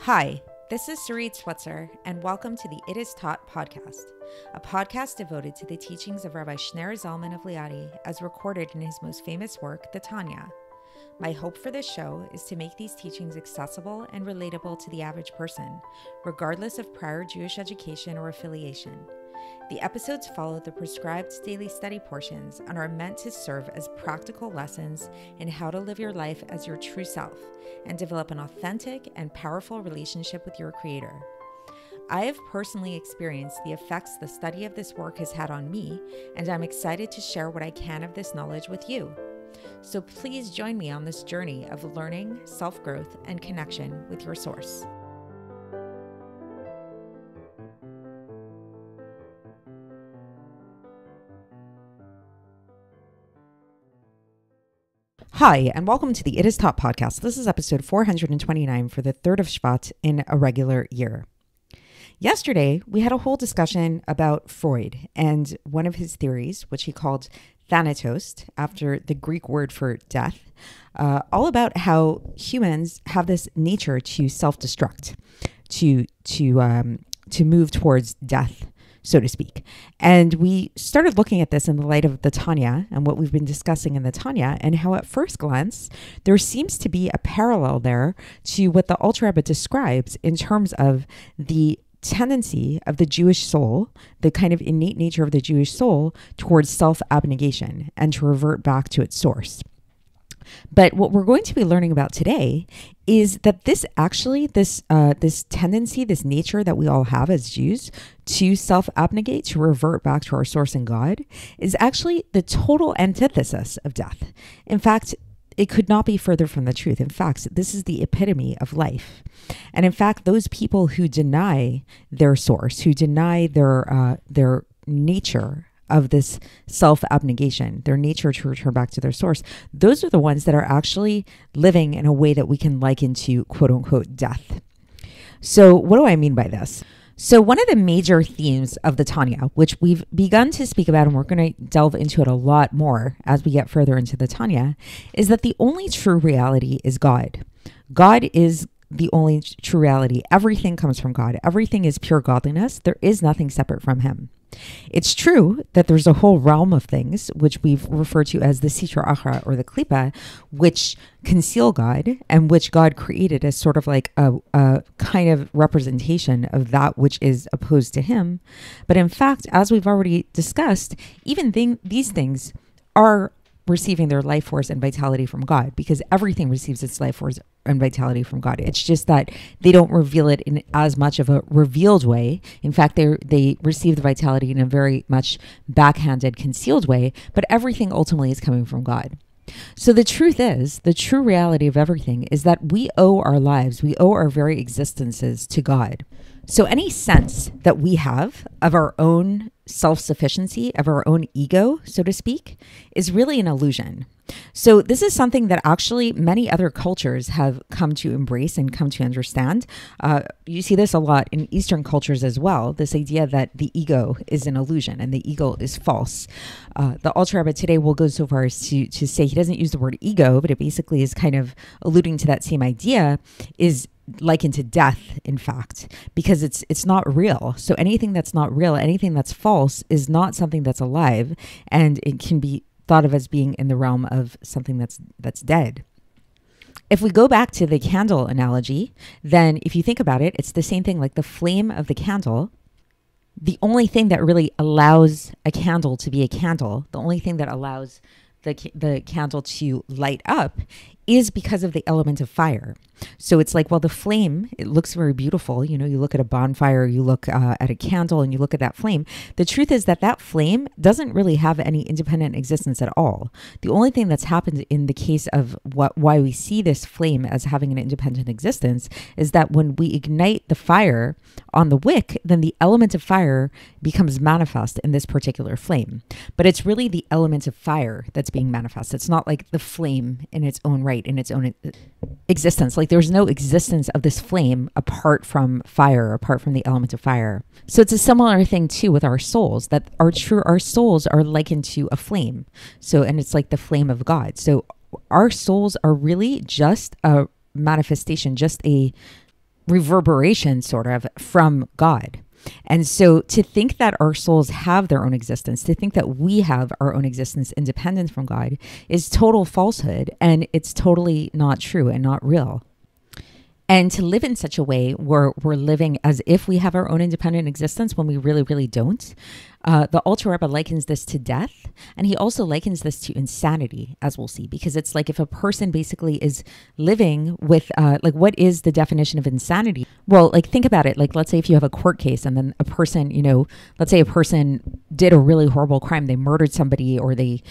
Hi, this is Sarit Switzer, and welcome to the It Is Taught podcast, a podcast devoted to the teachings of Rabbi Shneur Zalman of Liadi as recorded in his most famous work, the Tanya. My hope for this show is to make these teachings accessible and relatable to the average person, regardless of prior Jewish education or affiliation. The episodes follow the prescribed daily study portions and are meant to serve as practical lessons in how to live your life as your true self and develop an authentic and powerful relationship with your Creator. I have personally experienced the effects the study of this work has had on me, and I'm excited to share what I can of this knowledge with you. So please join me on this journey of learning, self-growth, and connection with your source. Hi, and welcome to the It Is Taught podcast. This is episode 429 for the 3rd of Shevat in a regular year. Yesterday, we had a whole discussion about Freud and one of his theories, which he called thanatos, after the Greek word for death, all about how humans have this nature to self-destruct, to move towards death, so to speak. And we started looking at this in the light of the Tanya and what we've been discussing in the Tanya, and how at first glance, there seems to be a parallel there to what the Alter Rebbe describes in terms of the tendency of the Jewish soul, the kind of innate nature of the Jewish soul towards self-abnegation and to revert back to its source. But what we're going to be learning about today is that this tendency, this nature that we all have as Jews to self-abnegate, to revert back to our source in God, is actually the total antithesis of death. In fact, it could not be further from the truth. In fact, this is the epitome of life. And in fact, those people who deny their source, who deny their nature of this self-abnegation, their nature to return back to their source, those are the ones that are actually living in a way that we can liken to quote-unquote death. So what do I mean by this? So one of the major themes of the Tanya, which we've begun to speak about, and we're going to delve into it a lot more as we get further into the Tanya, is that the only true reality is God. God is the only true reality. Everything comes from God. Everything is pure godliness. There is nothing separate from Him. It's true that there's a whole realm of things, which we've referred to as the Sitra Achra or the Klipa, which conceal God and which God created as sort of like a kind of representation of that which is opposed to Him. But in fact, as we've already discussed, even these things are receiving their life force and vitality from God, because everything receives its life force and vitality from God. It's just that they don't reveal it in as much of a revealed way. In fact, they receive the vitality in a very much backhanded, concealed way, but everything ultimately is coming from God. So the truth is, the true reality of everything is that we owe our lives, we owe our very existences to God. So any sense that we have of our own self-sufficiency, of our own ego, so to speak, is really an illusion. So this is something that actually many other cultures have come to embrace and come to understand. You see this a lot in Eastern cultures as well, this idea that the ego is an illusion and the ego is false. The Alter Rebbe today will go so far as to say, he doesn't use the word ego, but it basically is kind of alluding to that same idea, is likened to death, in fact, because it's not real. So anything that's not real, anything that's false, is not something that's alive, and it can be thought of as being in the realm of something that's dead. If we go back to the candle analogy, then if you think about it, it's the same thing, like the flame of the candle. The only thing that really allows a candle to be a candle, the only thing that allows the candle to light up, is because of the element of fire. So it's like, well, the flame, it looks very beautiful. You know, you look at a bonfire, you look at a candle, and you look at that flame. The truth is that flame doesn't really have any independent existence at all. The only thing that's happened in the case of why we see this flame as having an independent existence is that when we ignite the fire on the wick, then the element of fire becomes manifest in this particular flame. But it's really the element of fire that's being manifest. It's not like the flame in its own right, in its own existence. Like there's no existence of this flame apart from fire, apart from the element of fire. So it's a similar thing too with our souls, that our souls are likened to a flame. So, and it's like the flame of God. So our souls are really just a manifestation, just a reverberation sort of from God. And so to think that our souls have their own existence, to think that we have our own existence independent from God is total falsehood, and it's totally not true and not real. And to live in such a way where we're living as if we have our own independent existence when we really, really don't. The Alter Rebbe likens this to death. And he also likens this to insanity, as we'll see, because it's like if a person basically is living with, like, what is the definition of insanity? Well, like, think about it. Like, let's say if you have a court case and then a person, let's say a person did a really horrible crime. They murdered somebody, or they,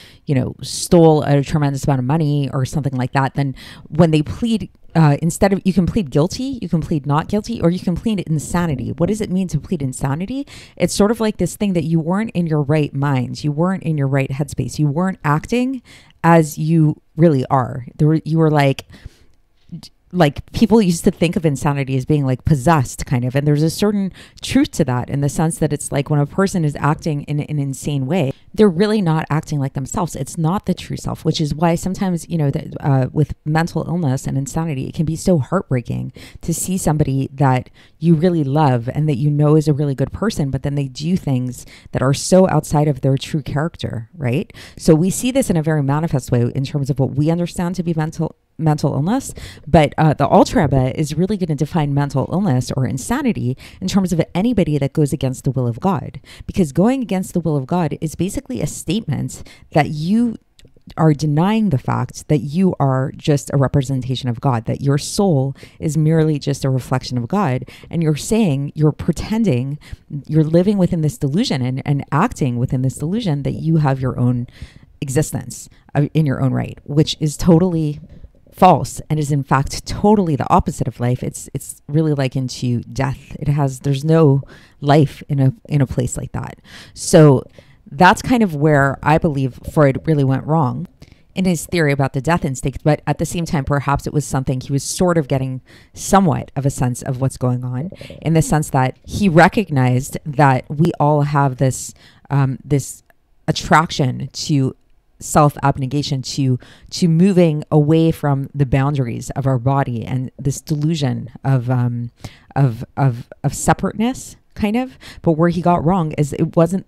stole a tremendous amount of money or something like that. Then when they plead, instead of, you can plead guilty, you can plead not guilty, or you can plead insanity. What does it mean to plead insanity? It's sort of like this thing that you weren't in your right mind. You weren't in your right headspace. You weren't acting as you really are. You were like people used to think of insanity as being like possessed kind of. And there's a certain truth to that in the sense that it's like when a person is acting in an insane way, they're really not acting like themselves. It's not the true self, which is why sometimes, with mental illness and insanity, it can be so heartbreaking to see somebody that you really love and that is a really good person, but then they do things that are so outside of their true character, right? So we see this in a very manifest way in terms of what we understand to be mental illness, but the Alter Rebbe is really going to define mental illness or insanity in terms of anybody that goes against the will of God, because going against the will of God is basically a statement that you are denying the fact that you are just a representation of God, that your soul is merely just a reflection of God. And you're pretending, you're living within this delusion and acting within this delusion that you have your own existence in your own right, which is totally false and is in fact totally the opposite of life. It's really likened to death. There's no life in a place like that. So that's kind of where I believe Freud really went wrong in his theory about the death instinct. But at the same time, perhaps it was something he was sort of getting somewhat of a sense of what's going on, in the sense that he recognized that we all have this attraction to self-abnegation, to moving away from the boundaries of our body, and this delusion of separateness, kind of. But where he got wrong is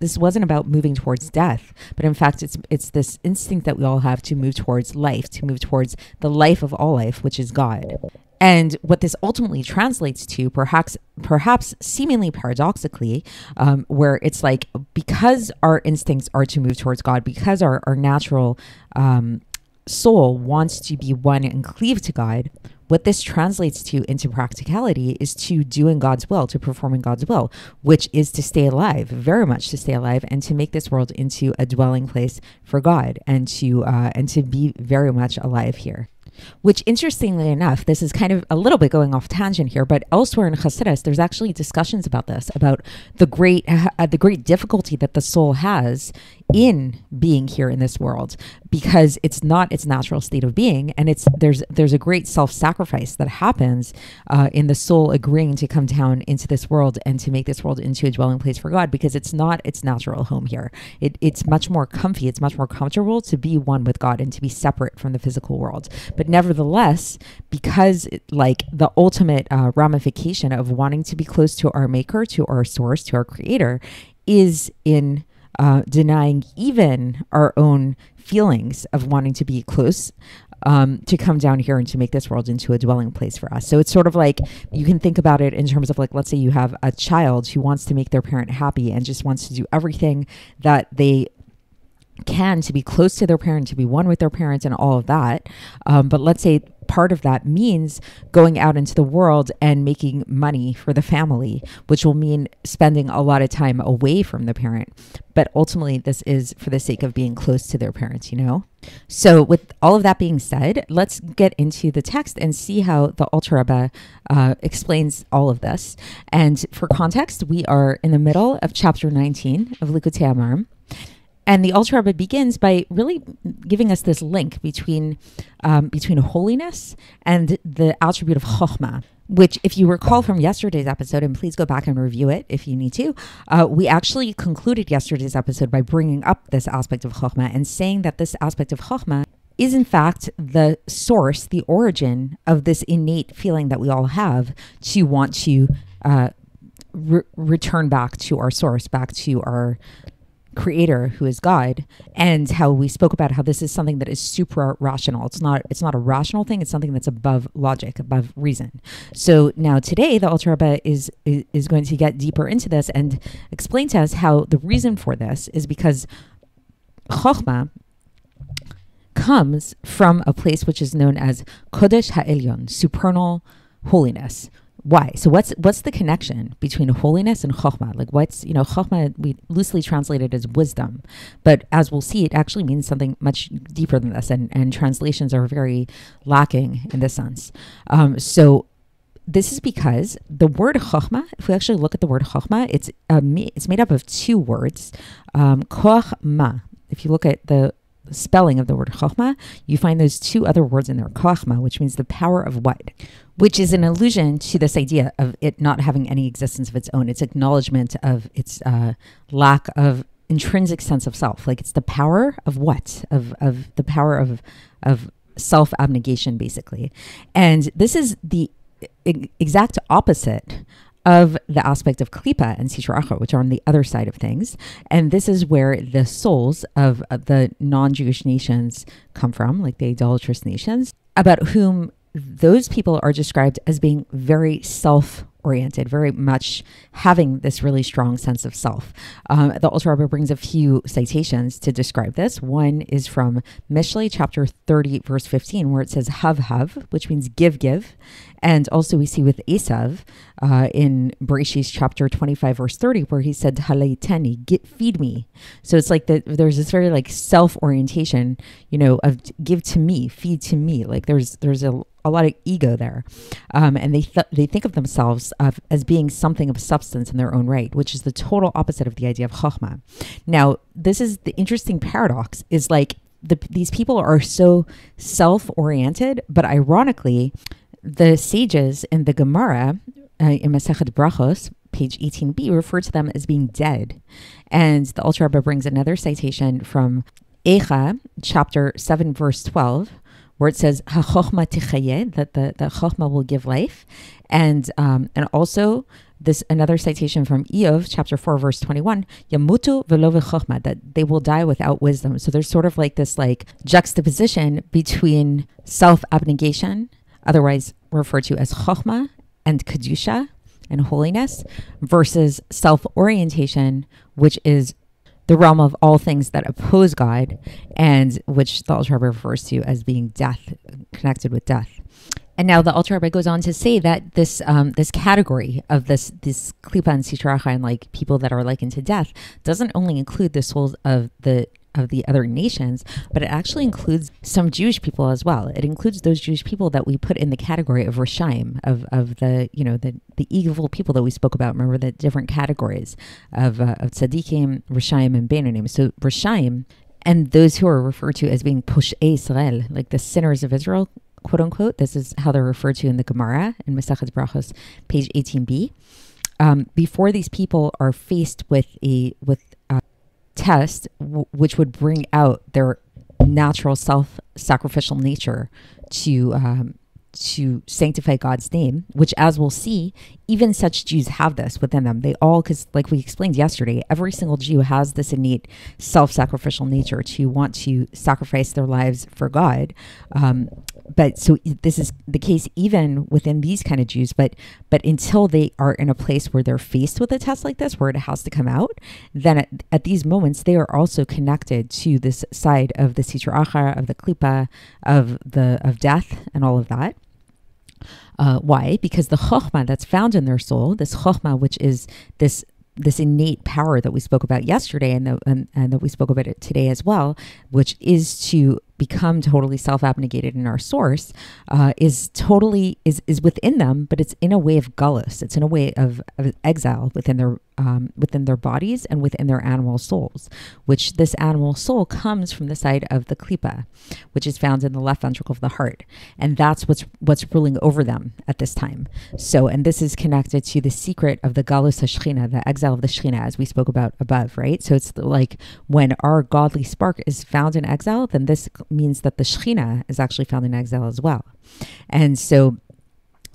this wasn't about moving towards death, but in fact it's this instinct that we all have to move towards life, to move towards the life of all life, which is God. And what this ultimately translates to, perhaps seemingly paradoxically, where it's like, because our instincts are to move towards God, because our natural soul wants to be one and cleave to God, what this translates to into practicality is to doing God's will, to performing God's will, which is to stay alive, very much to stay alive, and to make this world into a dwelling place for God, and to be very much alive here. Which, interestingly enough, this is kind of a little bit going off tangent here, but elsewhere in Chassidus, there's actually discussions about this, about the great difficulty that the soul has in being here in this world, because it's not its natural state of being, and there's a great self-sacrifice that happens in the soul agreeing to come down into this world and to make this world into a dwelling place for God, because it's not its natural home here. It's much more comfy, it's much more comfortable to be one with God and to be separate from the physical world. But nevertheless, because like the ultimate ramification of wanting to be close to our maker, to our source, to our creator, is in denying even our own feelings of wanting to be close, to come down here and to make this world into a dwelling place for us. So it's sort of like, you can think about it in terms of like, let's say you have a child who wants to make their parent happy and just wants to do everything that they can to be close to their parent, to be one with their parents and all of that. But let's say part of that means going out into the world and making money for the family, which will mean spending a lot of time away from the parent. But ultimately, this is for the sake of being close to their parents, So with all of that being said, let's get into the text and see how the Alter Rebbe explains all of this. And for context, we are in the middle of chapter 19 of Likkutei Amarim. And the Alter Rebbe begins by really giving us this link between holiness and the attribute of Chochma, which, if you recall from yesterday's episode, and please go back and review it if you need to, we actually concluded yesterday's episode by bringing up this aspect of Chochma and saying that this aspect of Chochma is in fact the source, the origin of this innate feeling that we all have to want to return back to our source, back to our creator, who is God, and how we spoke about how this is something that is supra rational. It's not a rational thing. It's something that's above logic, above reason. So now today, the Alter Rebbe is going to get deeper into this and explain to us how the reason for this is because Chochma comes from a place which is known as Kodesh Ha'elyon, supernal holiness. Why? So what's the connection between holiness and Chochma? Like Chochma, we loosely translate it as wisdom, but as we'll see, it actually means something much deeper than this, and translations are very lacking in this sense. So this is because the word Chochma, if we actually look at the word Chochma, it's made up of two words, Chochma. If you look at the spelling of the word Chochma, you find those two other words in there, Chochma, which means the power of what? Which is an allusion to this idea of it not having any existence of its own. It's acknowledgement of its lack of intrinsic sense of self. Like it's the power of what? Of the power of self-abnegation, basically. And this is the exact opposite of the aspect of Klipa and Sitra Achra, which are on the other side of things. And this is where the souls of the non-Jewish nations come from, like the idolatrous nations, about whom those people are described as being very self-oriented, very much having this really strong sense of self. The Alter Rebbe brings a few citations to describe this. One is from Mishlei chapter 30, verse 15, where it says hav, which means give. And also we see with Esav in Bereshit chapter 25, verse 30, where he said, haleiteni, feed me. So it's like there's this very like self-orientation, of give to me, feed to me. Like there's a lot of ego there. And they think of themselves as being something of substance in their own right, which is the total opposite of the idea of Chochma. Now, this is the interesting paradox, is like these people are so self-oriented, but ironically, the sages in the Gemara, in Masechet Brachos, page 18b, refer to them as being dead. And the Alter Rebbe brings another citation from Eicha, chapter 7, verse 12, where it says, "Ha-chochma tichayeh," that the chochma will give life, and also this another citation from Eov, chapter 4, verse 21, "Yamutu velo v'chochma," that they will die without wisdom. So there's sort of like this like juxtaposition between self-abnegation, otherwise referred to as Chochma, and Kedusha and holiness, versus self-orientation, which is the realm of all things that oppose God, and which the Alter Rebbe refers to as being death, connected with death. And now the Alter Rebbe goes on to say that this category of this Klipa and Sitra Achra, and like people that are likened to death, doesn't only include the souls of the other nations, but it actually includes some Jewish people as well. It includes those Jewish people that we put in the category of Rishaim, of the evil people that we spoke about. Remember the different categories of Tzadikim, Rishaim, and Beinonim. So Rishaim, and those who are referred to as being Posh'ei Israel, like the sinners of Israel, quote unquote. This is how they're referred to in the Gemara in Masechet Brachos, page 18b. Before these people are faced with a test which would bring out their natural self-sacrificial nature to sanctify God's name, which, as we'll see, even such Jews have this within them. They all, because like we explained yesterday, every single Jew has this innate self-sacrificial nature to want to sacrifice their lives for God. But so this is the case even within these kind of Jews, but until they are in a place where they're faced with a test like this, where it has to come out, then at these moments, they are also connected to this side of the Sitra Achra, of the Klipa, of death, and all of that. Why? Because the Chochma that's found in their soul, this Chochma, which is this innate power that we spoke about yesterday and that we spoke about it today as well, which is to become totally self-abnegated in our source, is within them, but it's in a way of gullus. It's in a way of exile within within their bodies and within their animal souls, which this animal soul comes from the side of the klipa, which is found in the left ventricle of the heart. And that's what's ruling over them at this time. So, and this is connected to the secret of the galus hashchina, the exile of the shchina, as we spoke about above, right? So it's like when our godly spark is found in exile, then this means that the shchina is actually found in exile as well. And so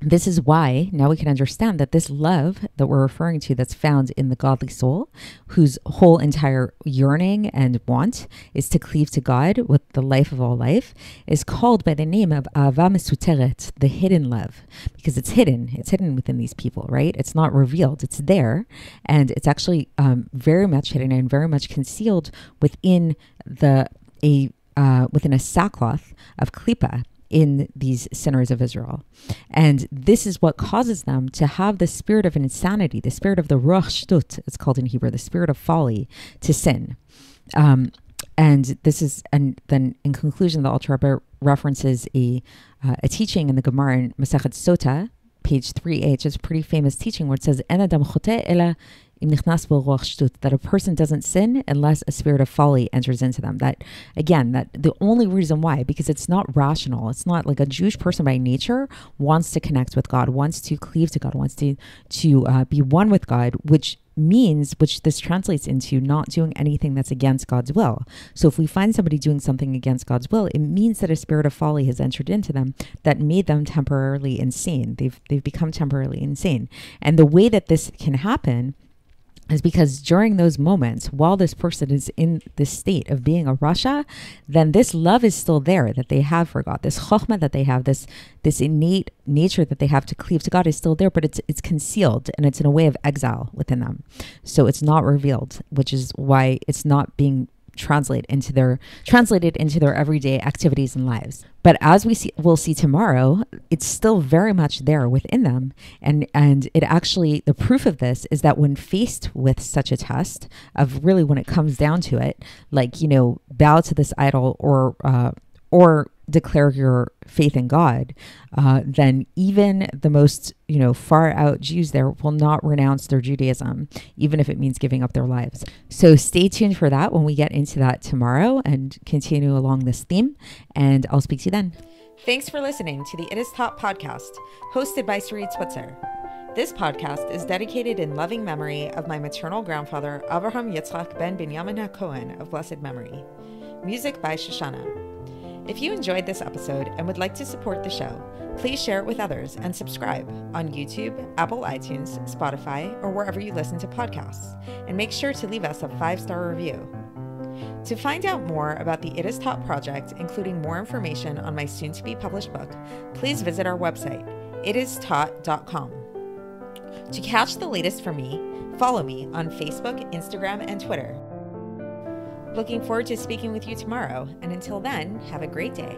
this is why now we can understand that this love that we're referring to, that's found in the godly soul, whose whole entire yearning and want is to cleave to God with the life of all life, is called by the name of Ahava Mesuteret, the hidden love, because it's hidden within these people, right? It's not revealed, it's there, and it's actually very much hidden and very much concealed within within a sackcloth of klipa in these sinners of Israel. And this is what causes them to have the spirit of insanity, the spirit of the ruach shtut, it's called in Hebrew, the spirit of folly, to sin. And this is, and then in conclusion, the Alter Rebbe references a teaching in the Gemara in Masechet Sota, page 3H. It's a pretty famous teaching where it says, "En adam choteh ela im nichnas bo ruach shtut," that a person doesn't sin unless a spirit of folly enters into them. That, again, that the only reason why, because it's not rational. It's not like a Jewish person by nature wants to connect with God, wants to cleave to God, wants to be one with God, which this translates into not doing anything that's against God's will. So if we find somebody doing something against God's will, it means that a spirit of folly has entered into them that made them temporarily insane. They've become temporarily insane. And the way that this can happen is because during those moments, while this person is in this state of being a rasha, then this love is still there that they have for God. This chochma that they have, this innate nature that they have to cleave to God is still there, but it's concealed, and it's in a way of exile within them. So it's not revealed, which is why it's not being translated into their everyday activities and lives. But as we'll see tomorrow, it's still very much there within them. And it actually, the proof of this is that when faced with such a test of really, when it comes down to it, like, bow to this idol or declare your faith in God, then even the most, far out Jews there will not renounce their Judaism, even if it means giving up their lives. So stay tuned for that when we get into that tomorrow and continue along this theme. And I'll speak to you then. Thanks for listening to the It Is Taught podcast, hosted by Sarit Switzer. This podcast is dedicated in loving memory of my maternal grandfather, Avraham Yitzchak ben Binyamin HaKohen of blessed memory. Music by Shoshana. If you enjoyed this episode and would like to support the show, please share it with others and subscribe on YouTube, Apple iTunes, Spotify, or wherever you listen to podcasts. And make sure to leave us a 5-star review. To find out more about the It Is Taught project, including more information on my soon-to-be published book, please visit our website, itistaught.com. To catch the latest from me, follow me on Facebook, Instagram, and Twitter. Looking forward to speaking with you tomorrow, and until then, have a great day.